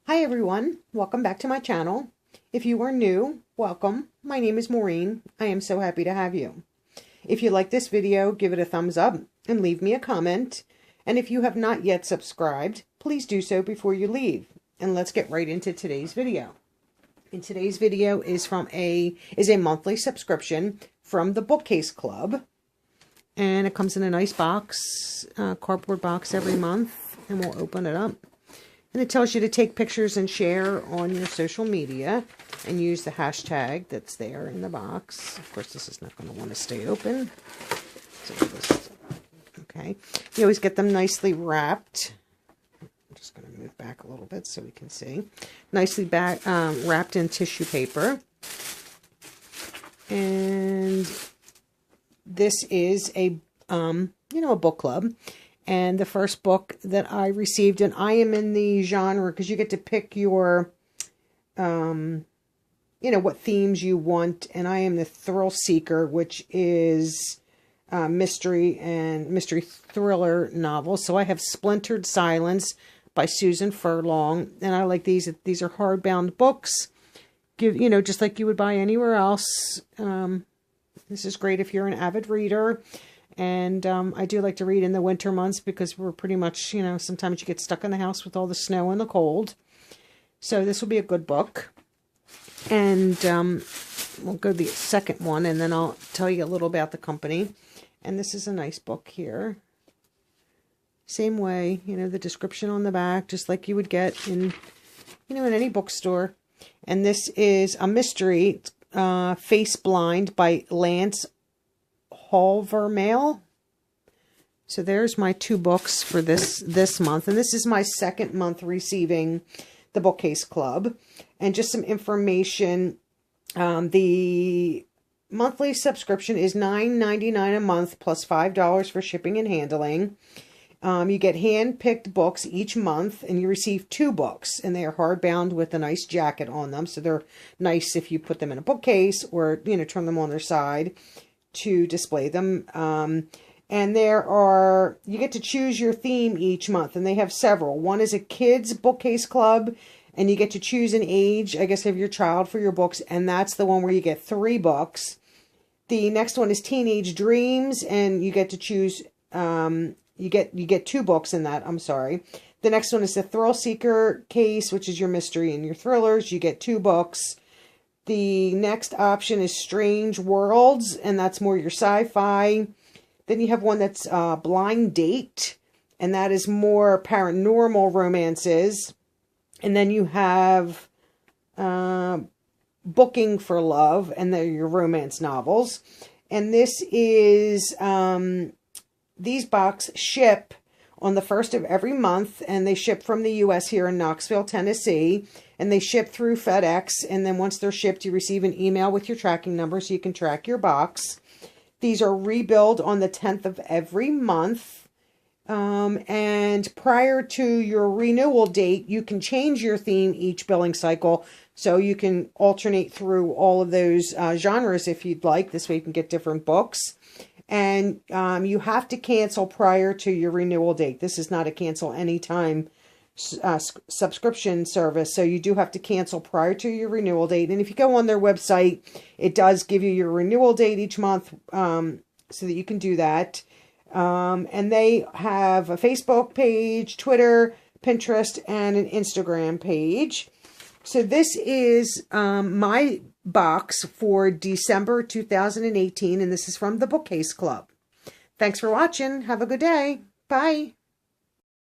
Hi everyone, welcome back to my channel. If you are new, welcome. My name is Maureen. I am so happy to have you. If you like this video, give it a thumbs up and leave me a comment. And if you have not yet subscribed, please do so before you leave. And let's get right into today's video. And today's video is a monthly subscription from the Bookcase Club. And it comes in a nice box, cardboard box every month. And we'll open it up. And it tells you to take pictures and share on your social media and use the hashtag that's there in the box. Of course, this is not going to want to stay open. Okay. You always get them nicely wrapped. I'm just going to move back a little bit so we can see. Nicely wrapped in tissue paper. And this is a book club. And the first book that I received, and I am in the genre, because you get to pick your, what themes you want. And I am the thrill seeker, which is mystery and mystery thriller novels. So I have Splintered Silence by Susan Furlong. And I like these. These are hardbound books. Just like you would buy anywhere else. This is great if you're an avid reader. And I do like to read in the winter months because we're pretty much, sometimes you get stuck in the house with all the snow and the cold. So this will be a good book. And we'll go to the second one, and then I'll tell you a little about the company. And this is a nice book here. Same way, the description on the back, just like you would get in, in any bookstore. And this is a mystery, Face Blind by Lance Halvermail. So there's my two books for this month, and this is my second month receiving the Bookcase Club. And just some information, the monthly subscription is $9.99 a month plus $5 for shipping and handling. You get hand-picked books each month, and you receive 2 books, and they are hardbound with a nice jacket on them, so they're nice if you put them in a bookcase or turn them on their side to display them. And you get to choose your theme each month, and they have several. One is a kids bookcase club, and you get to choose an age, I guess, of your child for your books, and that's the one where you get 3 books. The next one is teenage dreams, and you get to choose, you get 2 books in that, I'm sorry. The next one is the thrill seeker case, which is your mystery and your thrillers. You get 2 books. The next option is Strange Worlds, and that's more your sci-fi. Then you have one that's Blind Date, and that is more paranormal romances. And then you have Booking for Love, and they're your romance novels. And this is, these boxes ship on the 1st of every month, and they ship from the U.S. here in Knoxville, Tennessee, and they ship through FedEx, and then once they're shipped, you receive an email with your tracking number so you can track your box. These are rebilled on the 10th of every month, and prior to your renewal date, you can change your theme each billing cycle, so you can alternate through all of those genres if you'd like. This way you can get different books. And you have to cancel prior to your renewal date. This is not a cancel anytime subscription service. So you do have to cancel prior to your renewal date. And if you go on their website, it does give you your renewal date each month so that you can do that. And they have a Facebook page, Twitter, Pinterest, and an Instagram page. So this is my box for December 2018, and this is from the Bookcase Club. Thanks for watching. Have a good day. Bye.